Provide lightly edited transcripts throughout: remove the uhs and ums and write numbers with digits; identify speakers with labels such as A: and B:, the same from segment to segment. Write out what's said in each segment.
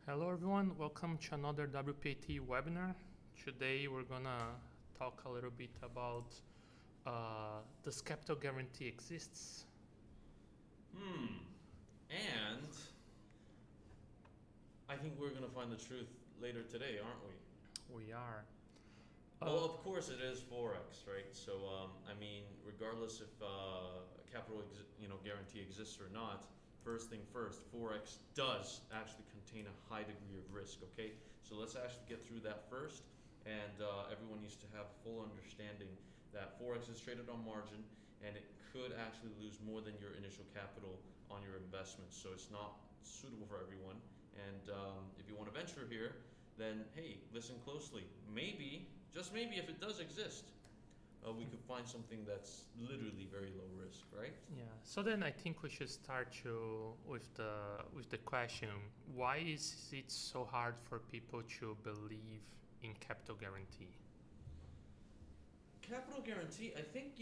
A: Hello everyone, welcome to another WPAT webinar. Today we're gonna talk a little bit about does capital guarantee exists?
B: And I think we're going to find the truth later today, aren't we?
A: We are.
B: Well, of course it is Forex, right? So, regardless if capital guarantee exists or not, first thing first, Forex does actually contain a high degree of risk, okay? So let's actually get through that first. And everyone needs to have full understanding that Forex is traded on margin and it could actually lose more than your initial capital on your investments. So it's not suitable for everyone. And if you want to venture here, then hey, listen closely. Maybe, just maybe, if it does exist, we could find something that's literally very low risk, right?
A: Yeah. So then I think we should start with the question: why is it so hard for people to believe in capital guarantee?
B: Capital guarantee, I think,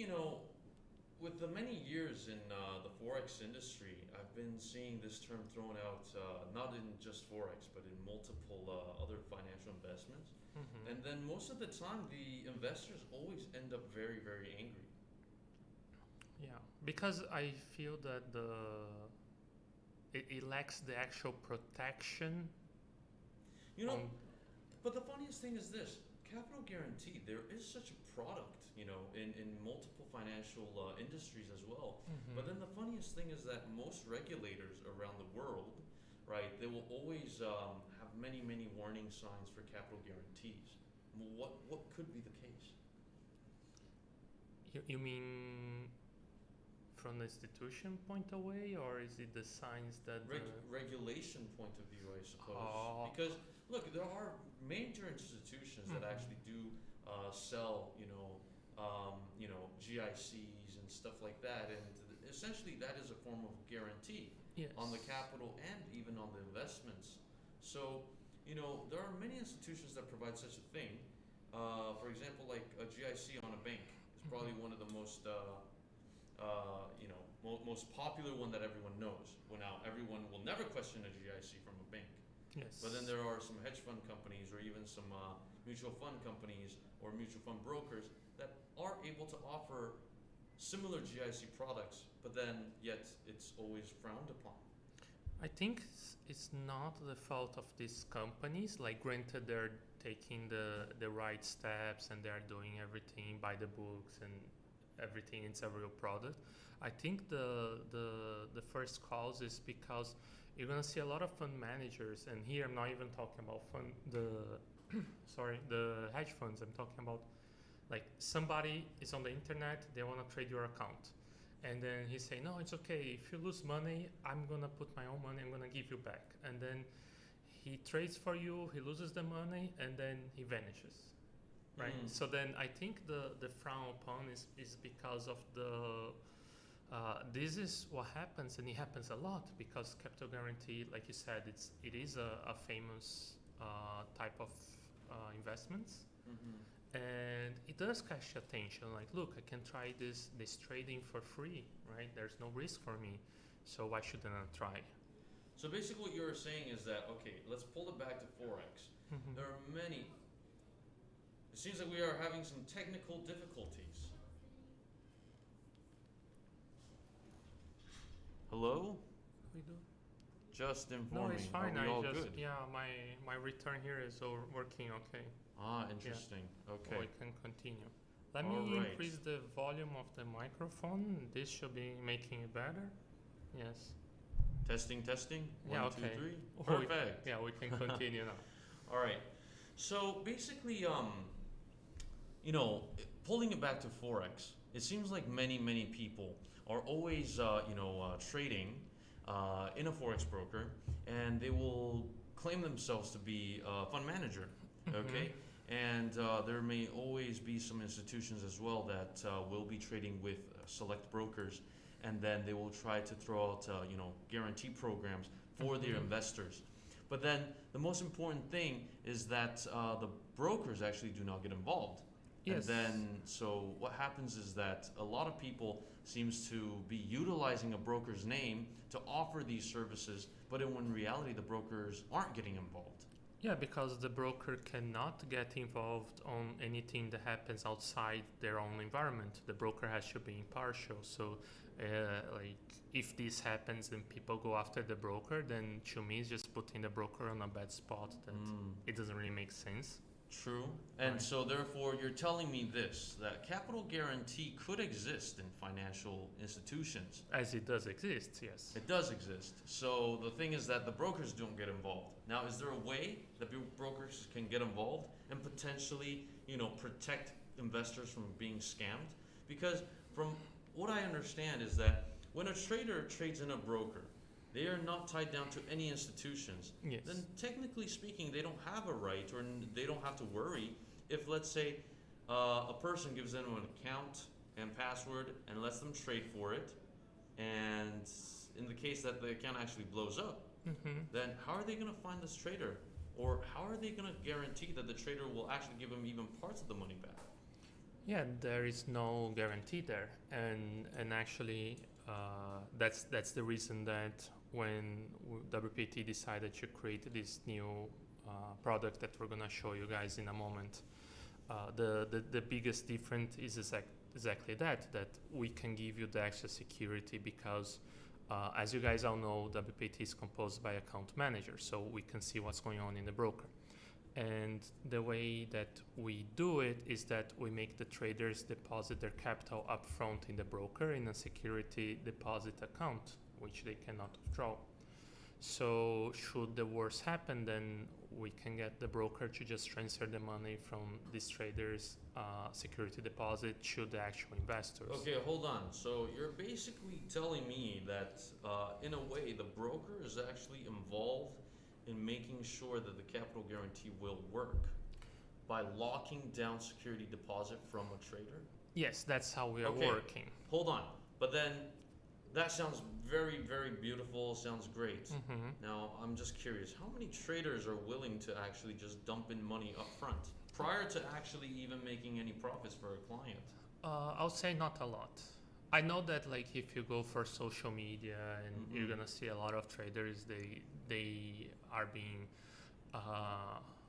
B: with the many years in the Forex industry, I've been seeing this term thrown out, not in just Forex, but in multiple other financial investments. And then most of the time, the investors always end up very, very angry.
A: Yeah, because I feel that it lacks the actual protection.
B: You know, but the funniest thing is this: capital guarantee. There is such a product, in multiple financial industries as well. But then the funniest thing is that most regulators around the world, right, they will always have many, many warning signs for capital guarantees. What could be the case?
A: You mean from the institution point away, or is it the signs that
B: Regulation point of view, I suppose.
A: Oh.
B: Because look, there are major institutions that actually do sell, GICs and stuff like that, and essentially that is a form of guarantee on the capital and even on the investments. So, there are many institutions that provide such a thing. For example, like a GIC on a bank is probably one of the most most popular one that everyone knows. Well, now everyone will never question a GIC from a bank.
A: Yes.
B: But then there are some hedge fund companies or even some mutual fund companies or mutual fund brokers that are able to offer similar GIC products, but then yet it's always frowned upon.
A: I think it's not the fault of these companies. Like, granted, they're taking the right steps and they're doing everything by the books and everything. It's a real product. I think the first cause is because you're gonna see a lot of fund managers, and here I'm not even talking about the hedge funds. I'm talking about, like, somebody is on the internet, they want to trade your account, and then he say, no, it's okay, if you lose money, I'm gonna put my own money, I'm gonna give you back. And then he trades for you, he loses the money, and then he vanishes, right? So then I think the frown upon is because of this is what happens, and it happens a lot because capital guarantee, like you said, it is a famous type of investments. And it does catch attention. Like, look, I can try this trading for free, right? There's no risk for me, so why shouldn't I try?
B: So basically what you're saying is that, okay, let's pull it back to Forex. There are many. It seems like we are having some technical difficulties. Hello?
A: We do.
B: Just inform me.
A: No, it's fine.
B: Are we all
A: I just
B: good?
A: my return here is all working okay.
B: Interesting. Okay.
A: So we can continue. Let
B: All
A: me
B: right.
A: increase the volume of the microphone. This should be making it better. Yes.
B: Testing.
A: Yeah,
B: 1, 2,
A: okay.
B: 3. Perfect.
A: We can continue now.
B: All right. So basically, pulling it back to Forex, it seems like many people are always, trading in a Forex broker, and they will claim themselves to be a fund manager, okay? And there may always be some institutions as well that will be trading with select brokers, and then they will try to throw out, guarantee programs for their investors. But then the most important thing is that the brokers actually do not get involved.
A: Yes.
B: And then, so what happens is that a lot of people seems to be utilizing a broker's name to offer these services, but in reality, the brokers aren't getting involved.
A: Yeah, because the broker cannot get involved on anything that happens outside their own environment. The broker has to be impartial. So, like, if this happens and people go after the broker, then to me, it's just putting the broker on a bad spot that it doesn't really make sense.
B: True. And
A: Right.
B: so therefore you're telling me this, that capital guarantee could exist in financial institutions.
A: As it does exist, yes.
B: It does exist. So the thing is that the brokers don't get involved. Now, is there a way that brokers can get involved and potentially, protect investors from being scammed? Because from what I understand is that when a trader trades in a broker, they are not tied down to any institutions.
A: Yes.
B: Then technically speaking, they don't have a right, or they don't have to worry if, let's say, a person gives them an account and password and lets them trade for it, and in the case that the account actually blows up, then how are they going to find this trader? Or how are they going to guarantee that the trader will actually give them even parts of the money back?
A: Yeah, there is no guarantee there, and actually, that's the reason that when WPAT decided to create this new product that we're gonna show you guys in a moment, the biggest difference is exactly that we can give you the extra security because, as you guys all know, WPAT is composed by account managers, so we can see what's going on in the broker. And the way that we do it is that we make the traders deposit their capital upfront in the broker in a security deposit account, which they cannot withdraw. So should the worst happen, then we can get the broker to just transfer the money from these traders' security deposit to the actual investors.
B: Okay, hold on. So you're basically telling me that in a way the broker is actually involved in making sure that the capital guarantee will work by locking down security deposit from a trader?
A: Yes, that's how we are working.
B: Hold on. But then that sounds very, very beautiful, sounds great. Now, I'm just curious, how many traders are willing to actually just dump in money up front prior to actually even making any profits for a client?
A: I would say not a lot. I know that, like, if you go for social media and you're gonna see a lot of traders, they are being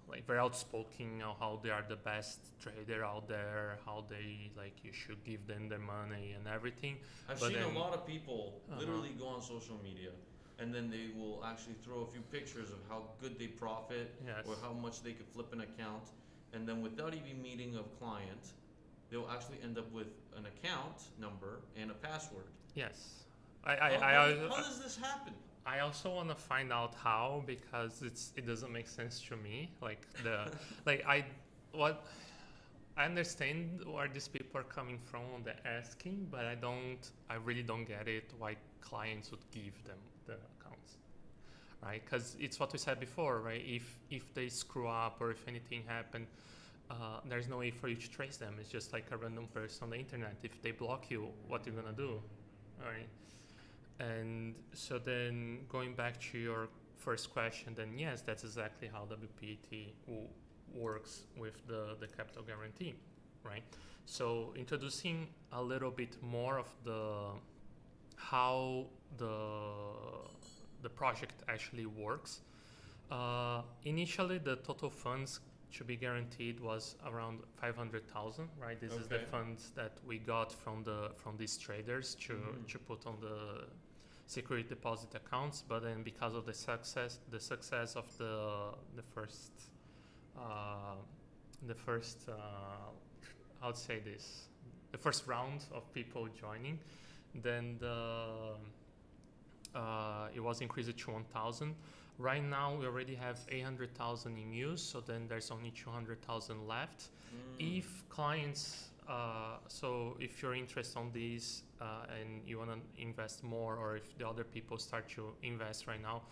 A: like very outspoken on how they are the best trader out there, how they, like, you should give them their money and everything.
B: I've
A: But
B: seen
A: then,
B: a lot of people literally go on social media and then they will actually throw a few pictures of how good they profit
A: Yes.
B: or how much they could flip an account, and then without even meeting a client, they'll actually end up with an account number and a password.
A: Yes.
B: How does this happen?
A: I also want to find out how, because it doesn't make sense to me. Like I understand where these people are coming from on the asking, but I really don't get it why clients would give them the accounts, right? Because it's what we said before, right? If they screw up or if anything happened, there's no way for you to trace them. It's just like a random person on the internet. If they block you, what are you gonna do, all right? And so then going back to your first question, then yes, that's exactly how WPAT works with the capital guarantee, right? So introducing a little bit more of how the project actually works. Initially, the total funds to be guaranteed was around 500,000, right? This is the funds that we got from these traders to put on the security deposit accounts. But then because of the success of the first how to say this, the first round of people joining, then it was increased to 1,000. Right now, we already have 800,000 in use, so then there's only 200,000 left. If clients, so if you're interested on these and you want to invest more, or if the other people start to invest right now,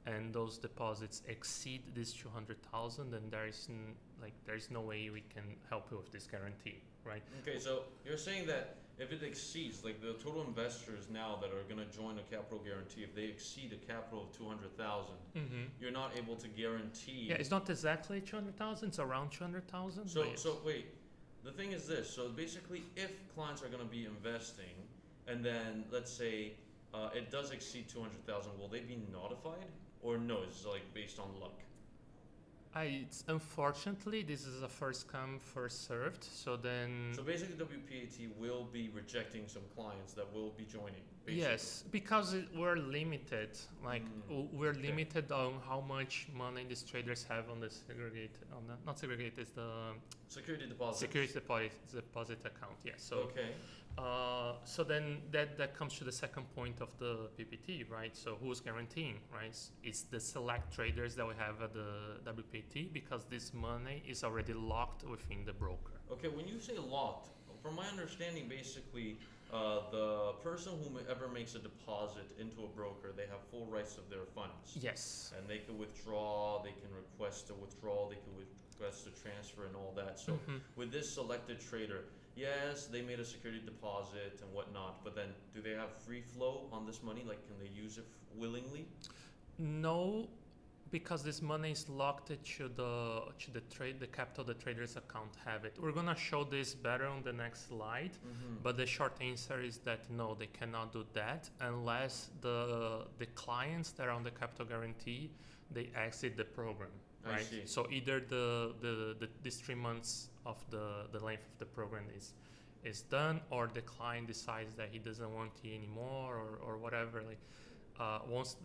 A: and those deposits exceed this 200,000, then there's no way we can help you with this guarantee, right?
B: Okay, so you're saying that if it exceeds, like the total investors now that are going to join a capital guarantee, if they exceed a capital of 200,000, you're not able to guarantee.
A: Yeah, it's not exactly 200,000. It's around 200,000.
B: So wait, the thing is this. So basically, if clients are going to be investing, and then let's say it does exceed 200,000, will they be notified, or no? It's like based on luck.
A: Unfortunately, this is a first come, first served. So then.
B: So basically, WPAT will be rejecting some clients that will be joining. Basically.
A: Yes, because we're limited. Like we're limited on how much money these traders have on the segregated, not segregated, it's the
B: security deposit.
A: Security deposit account. Yeah. So.
B: Okay.
A: So then that comes to the second point of the PPT, right? So who's guaranteeing, right? It's the select traders that we have at the WPAT, because this money is already locked within the broker.
B: Okay, when you say locked, from my understanding, basically, the person who ever makes a deposit into a broker, they have full rights of their funds.
A: Yes.
B: And they can withdraw, they can request a withdrawal, they can request a transfer and all that. So with this selected trader, yes, they made a security deposit and whatnot, but then do they have free flow on this money? Like, can they use it willingly?
A: No, because this money is locked to the capital the traders account have it. We're gonna show this better on the next slide, but the short answer is that no, they cannot do that unless the clients that are on the capital guarantee, they exit the program. Right.
B: I see.
A: So either these 3 months of the length of the program is done, or the client decides that he doesn't want it anymore, or whatever. Like once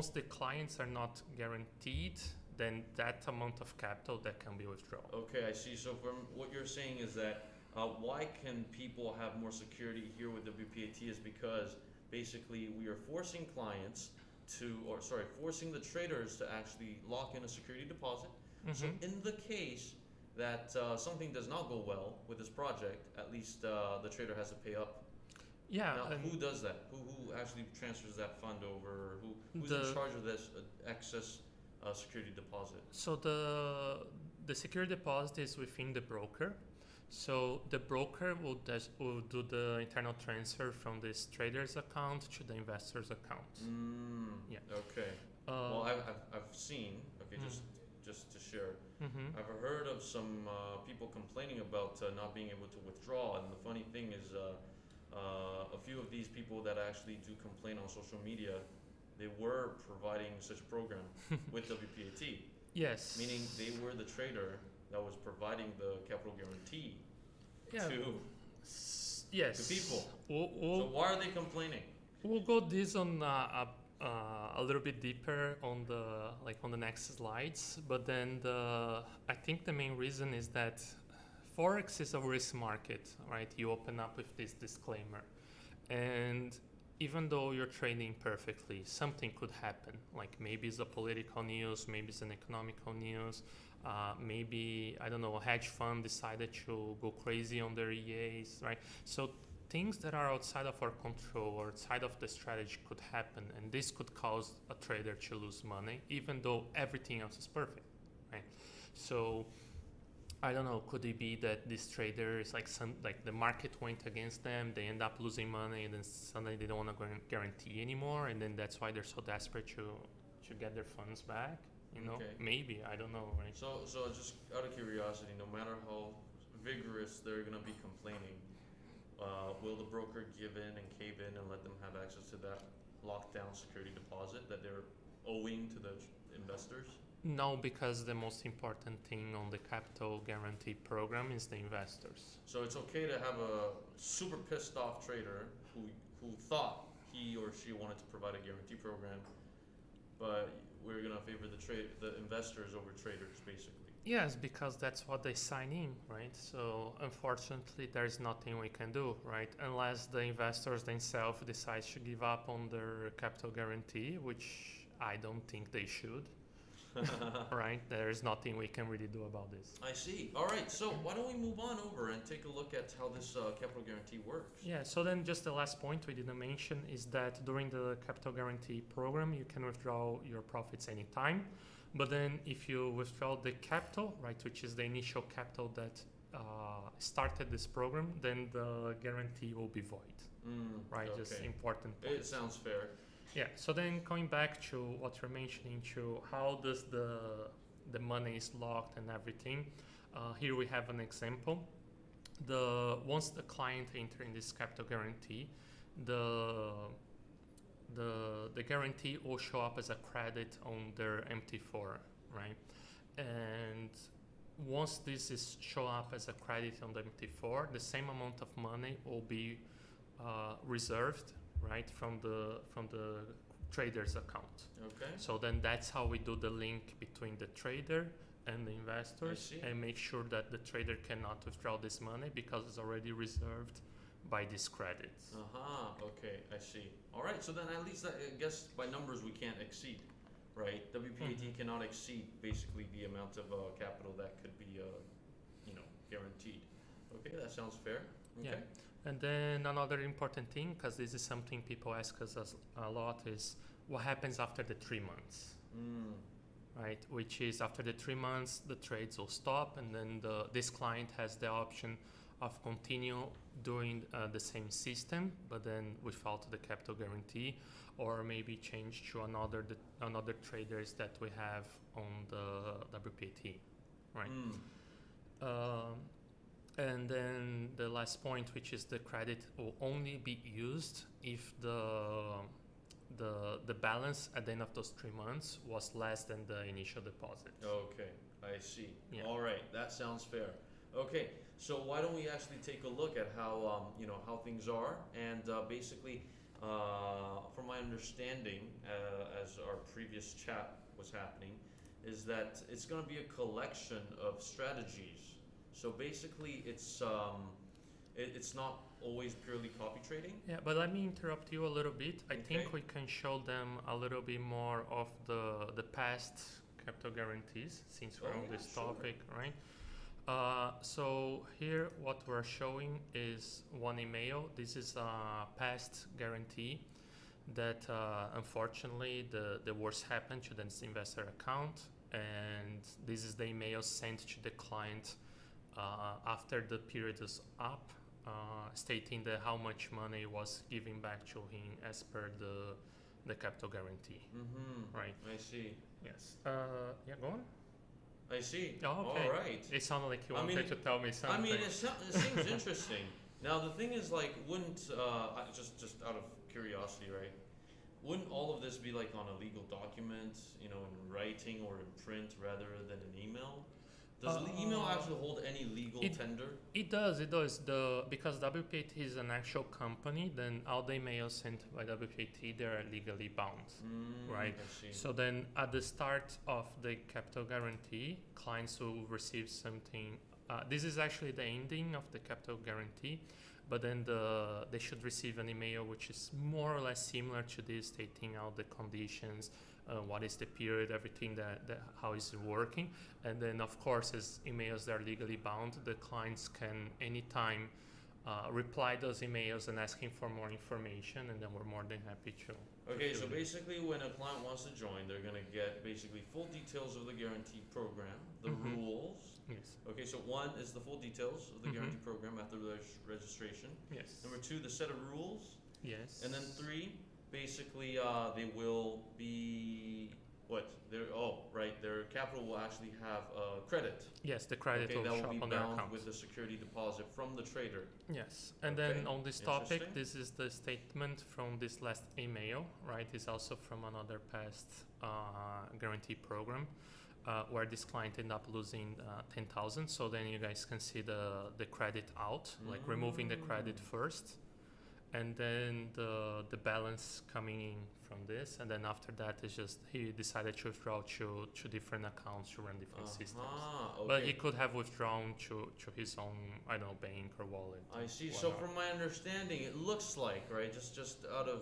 A: the clients are not guaranteed, then that amount of capital that can be withdrawn.
B: Okay, I see. So from what you're saying is that why can people have more security here with WPAT is because basically we are forcing clients forcing the traders to actually lock in a security deposit. So in the case that something does not go well with this project, at least the trader has to pay up.
A: Yeah.
B: Now, who does that? Who actually transfers that fund over? Who's in charge of this excess security deposit?
A: So the security deposit is within the broker. So the broker will do the internal transfer from this trader's account to the investor's account. Yeah.
B: Okay. Well, I've seen. Okay, just to share. I've heard of some people complaining about not being able to withdraw, and the funny thing is, a few of these people that actually do complain on social media, they were providing such a program with WPAT.
A: Yes.
B: Meaning they were the trader that was providing the capital guarantee to people. So why are they complaining?
A: We'll go this on a little bit deeper on the next slides, but then I think the main reason is that Forex is a risk market, right? You open up with this disclaimer, and even though you're trading perfectly, something could happen. Like maybe it's a political news, maybe it's an economical news, maybe, I don't know, a hedge fund decided to go crazy on their EAs, right? So things that are outside of our control or outside of the strategy could happen, and this could cause a trader to lose money, even though everything else is perfect, right? So I don't know, could it be that this trader is like the market went against them, they end up losing money, and then suddenly they don't want to guarantee anymore, and then that's why they're so desperate to get their funds back, you know?
B: Okay.
A: Maybe, I don't know, right?
B: So just out of curiosity, no matter how vigorous they're going to be complaining, will the broker give in and cave in and let them have access to that lockdown security deposit that they're owing to the investors?
A: No, because the most important thing on the capital guarantee program is the investors.
B: So it's okay to have a super pissed off trader who thought he or she wanted to provide a guarantee program, but we're gonna favor the investors over traders, basically.
A: Yes, because that's what they sign in, right? So unfortunately, there's nothing we can do, right? Unless the investors themselves decide to give up on their capital guarantee, which I don't think they should. Right? There's nothing we can really do about this.
B: I see. All right. So why don't we move on over and take a look at how this capital guarantee works?
A: Yeah. So then just the last point we didn't mention is that during the capital guarantee program, you can withdraw your profits anytime. But then if you withdraw the capital, right, which is the initial capital that started this program, then the guarantee will be void. Right?
B: Okay.
A: Just important point.
B: It sounds fair.
A: Yeah, so then going back to what you're mentioning, to how does the money is locked and everything, Here we have an example. Once the client enter in this capital guarantee, the guarantee will show up as a credit on their MT4, right? And once this is show up as a credit on the MT4, the same amount of money will be reserved, right, from the trader's account.
B: Okay.
A: So then that's how we do the link between the trader and the investors, and make sure that the trader cannot withdraw this money because it's already reserved by this credit.
B: Okay, I see. All right, so then at least I guess by numbers we can't exceed, right? WPAT cannot exceed basically the amount of capital that could be, guaranteed. Okay, that sounds fair. Okay.
A: Yeah. And then another important thing, because this is something people ask us a lot, is what happens after the 3 months, right? Which is after the 3 months, the trades will stop, and then this client has the option of continue doing the same system, but then without the capital guarantee, or maybe change to another traders that we have on the WPAT, right? And then the last point, which is the credit will only be used if the balance at the end of those 3 months was less than the initial deposit.
B: Okay, I see.
A: Yeah.
B: All right, that sounds fair. Okay, so why don't we actually take a look at how how things are, and basically, from my understanding, as our previous chat was happening, is that it's going to be a collection of strategies. So basically, it's not always purely copy trading.
A: Yeah, but let me interrupt you a little bit. I
B: Okay.
A: think we can show them a little bit more of the past capital guarantees, since we're on this topic, right? So here what we're showing is one email. This is a past guarantee that unfortunately the worst happened to this investor account, and this is the email sent to the client after the period is up, stating that how much money was given back to him as per the capital guarantee. Right.
B: I see.
A: Yes. Yeah, go on.
B: I see.
A: Oh, okay.
B: All right.
A: It sounded like you wanted to tell me something.
B: I mean, it seems interesting. Now, the thing is, like, wouldn't, just out of curiosity, right? Wouldn't all of this be, like, on a legal document, in writing or in print rather than an email? Does the email actually hold any legal tender? It
A: does. Because WPAT is an actual company, then all the emails sent by WPAT, they are legally bound, right?
B: I see.
A: So then at the start of the capital guarantee, clients will receive something. This is actually the ending of the capital guarantee, but then they should receive an email which is more or less similar to this, stating all the conditions, what is the period, everything that how is it working. And then of course, as emails that are legally bound, the clients can anytime reply those emails and asking for more information, and then we're more than happy to.
B: Okay, so basically when a client wants to join, they're going to get basically full details of the guarantee program, the rules.
A: Yes.
B: Okay, so one is the full details of the guarantee program after the registration.
A: Yes.
B: Number two, the set of rules.
A: Yes.
B: And then three, basically they will be their capital will actually have credit.
A: Yes, the credit will
B: that
A: show
B: will be
A: up on their
B: bound
A: account
B: with the security deposit from the trader.
A: Yes, and then on this topic, this is the statement from this last email, right? It's also from another past guarantee program where this client ended up losing 10,000. So then you guys can see the credit out, like removing the credit first, and then the balance coming in from this, and then after that is just he decided to withdraw to different accounts to run different systems.
B: Okay.
A: But he could have withdrawn to his own, I don't know, bank or wallet.
B: I see. So from my understanding, it looks like, right, just out of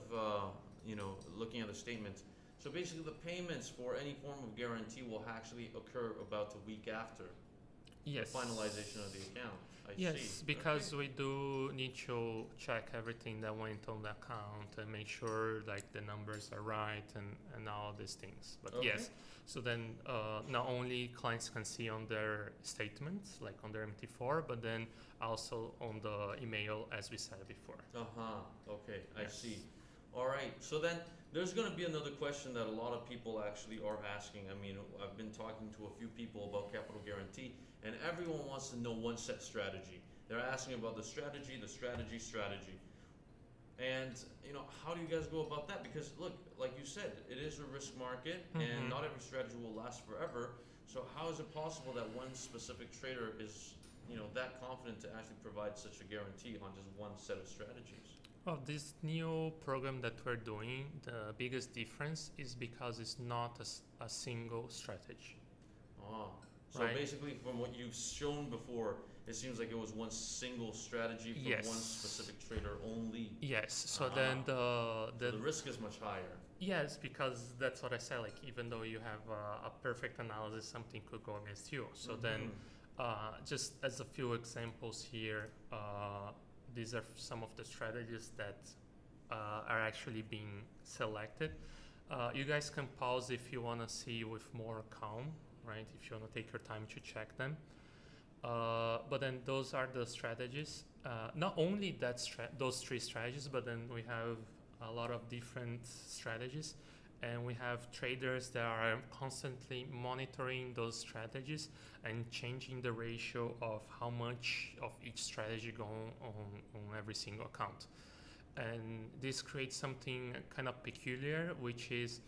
B: looking at the statement. So basically, the payments for any form of guarantee will actually occur about a week after.
A: Yes.
B: The finalization of the account. I see.
A: Yes, because we do need to check everything that went on the account and make sure like the numbers are right and all these things. But yes, so then not only clients can see on their statements, like on their MT4, but then also on the email, as we said before.
B: Okay, I see. All right. So then there's going to be another question that a lot of people actually are asking. I mean, I've been talking to a few people about capital guarantee, and everyone wants to know one set strategy. They're asking about the strategy, strategy. And how do you guys go about that? Because look, like you said, it is a risk market, and not every strategy will last forever. So how is it possible that one specific trader is, that confident to actually provide such a guarantee on just one set of strategies?
A: Well, this new program that we're doing, the biggest difference is because it's not a single strategy.
B: Ah, so
A: right?
B: basically, from what you've shown before, it seems like it was one single strategy for
A: Yes.
B: one specific trader only.
A: Yes. So then
B: So the risk is much higher.
A: yes, because that's what I said. Like even though you have a perfect analysis, something could go against you. So then, just as a few examples here, these are some of the strategies that are actually being selected. You guys can pause if you want to see with more calm, right? If you want to take your time to check them. But then those are the strategies. Not only those three strategies, but then we have a lot of different strategies, and we have traders that are constantly monitoring those strategies and changing the ratio of how much of each strategy go on every single account. And this creates something kind of peculiar, which is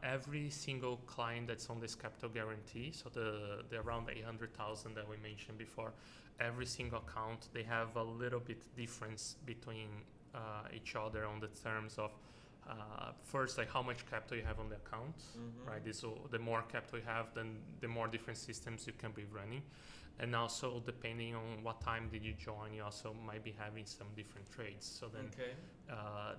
A: every single client that's on this capital guarantee, so the around 800,000 that we mentioned before, every single account, they have a little bit difference between each other on the terms of first, like how much capital you have on the account, right? So the more capital you have, then the more different systems you can be running. And also, depending on what time did you join, you also might be having some different trades. So then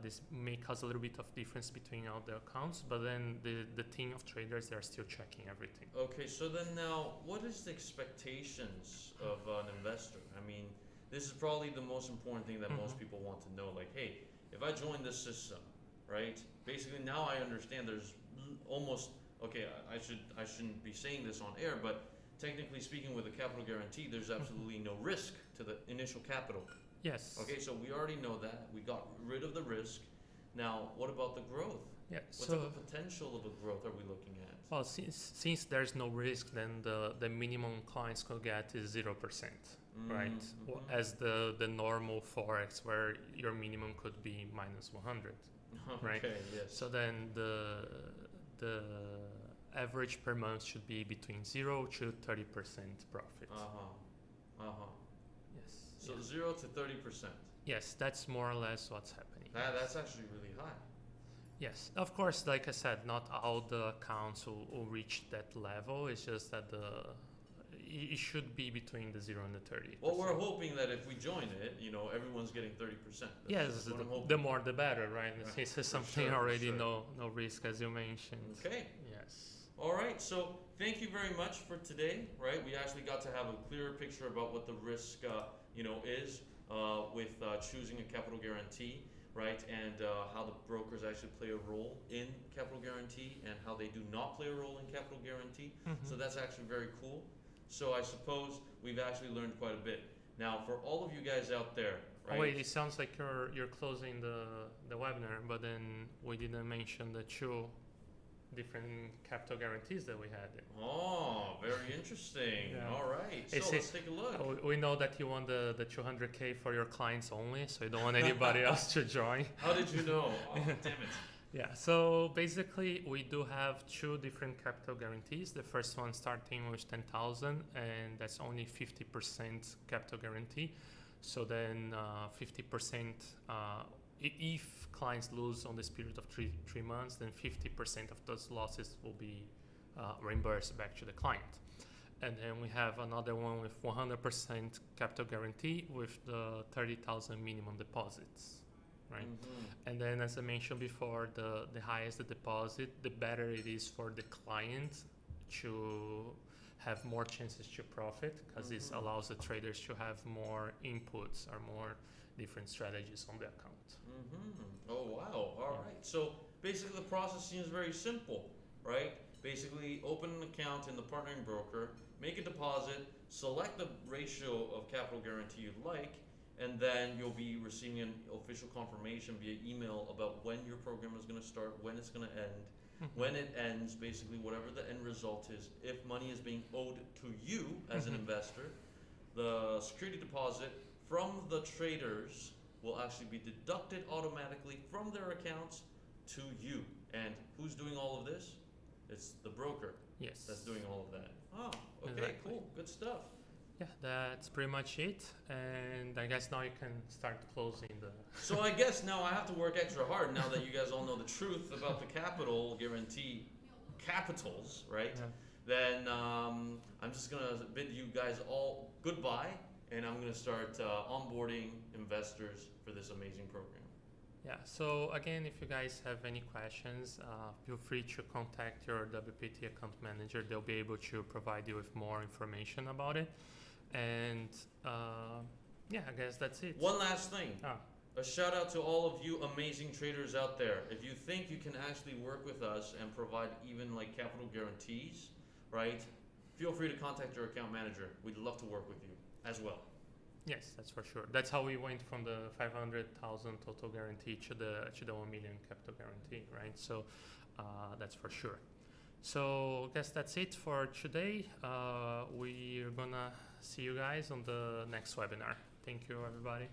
A: this may cause a little bit of difference between all the accounts, but then the team of traders, they're still checking everything.
B: Okay, so then now, what is the expectations of an investor? I mean, this is probably the most important thing that most people want to know. Like, hey, if I join this system, right? Basically, now I understand there's almost, okay, I shouldn't be saying this on air, but technically speaking, with a capital guarantee, there's absolutely no risk to the initial capital.
A: Yes.
B: Okay, so we already know that. We got rid of the risk. Now, what about the growth?
A: Yeah.
B: What type of potential of a growth are we looking at?
A: Well, since there's no risk, then the minimum clients could get is 0%, right? As the normal forex, where your minimum could be minus 100, right?
B: Okay, yes.
A: So then the average per month should be between 0 to 30% profit. Yes.
B: So 0 to 30%.
A: Yes, that's more or less what's happening.
B: That's actually really high.
A: Yes, of course, like I said, not all the accounts will reach that level. It's just that it should be between the 0 and the 30%.
B: Well, we're hoping that if we join it, everyone's getting 30%.
A: Yes, the more the better, right? Since it's something already no risk, as you mentioned.
B: Okay.
A: Yes.
B: All right, so thank you very much for today, right? We actually got to have a clearer picture about what the risk, is with choosing a capital guarantee, right? And how the brokers actually play a role in capital guarantee and how they do not play a role in capital guarantee. So that's actually very cool. So I suppose we've actually learned quite a bit. Now, for all of you guys out there, right?
A: Oh wait, it sounds like you're closing the webinar, but then we didn't mention the two different capital guarantees that we had.
B: Oh, very interesting.
A: Yeah.
B: All right, so let's take a look.
A: We know that you want the 200K for your clients only, so you don't want anybody else to join.
B: How did you know? Oh, damn it.
A: Yeah, so basically we do have two different capital guarantees. The first one starting with 10,000, and that's only 50% capital guarantee. So then 50%, if clients lose on this period of three months, then 50% of those losses will be reimbursed back to the client. And then we have another one with 100% capital guarantee with the 30,000 minimum deposits. Right? And then, as I mentioned before, the higher the deposit, the better it is for the client to have more chances to profit, because this allows the traders to have more inputs or more different strategies on the account.
B: Oh, wow. All right. So basically the process seems very simple, right? Basically open an account in the partnering broker, make a deposit, select the ratio of capital guarantee you'd like, and then you'll be receiving an official confirmation via email about when your program is going to start, when it's going to end. When it ends, basically whatever the end result is, if money is being owed to you as an investor, the security deposit from the traders will actually be deducted automatically from their accounts to you. And who's doing all of this? It's the broker
A: Yes.
B: that's doing all of that. Oh, okay,
A: Exactly.
B: cool, good stuff.
A: Yeah, that's pretty much it. And I guess now you can start closing the.
B: So I guess now I have to work extra hard now that you guys all know the truth about the capital guarantee capitals, right?
A: Yeah.
B: Then I'm just gonna bid you guys all goodbye, and I'm gonna start onboarding investors for this amazing program.
A: Yeah, so again, if you guys have any questions, feel free to contact your WPAT account manager. They'll be able to provide you with more information about it. And yeah, I guess that's it.
B: One last thing.
A: Ah.
B: A shout out to all of you amazing traders out there. If you think you can actually work with us and provide even like capital guarantees, right? Feel free to contact your account manager. We'd love to work with you as well.
A: Yes, that's for sure. That's how we went from the 500,000 total guarantee to the 1 million capital guarantee, right? So that's for sure. So I guess that's it for today. We're gonna see you guys on the next webinar. Thank you, everybody.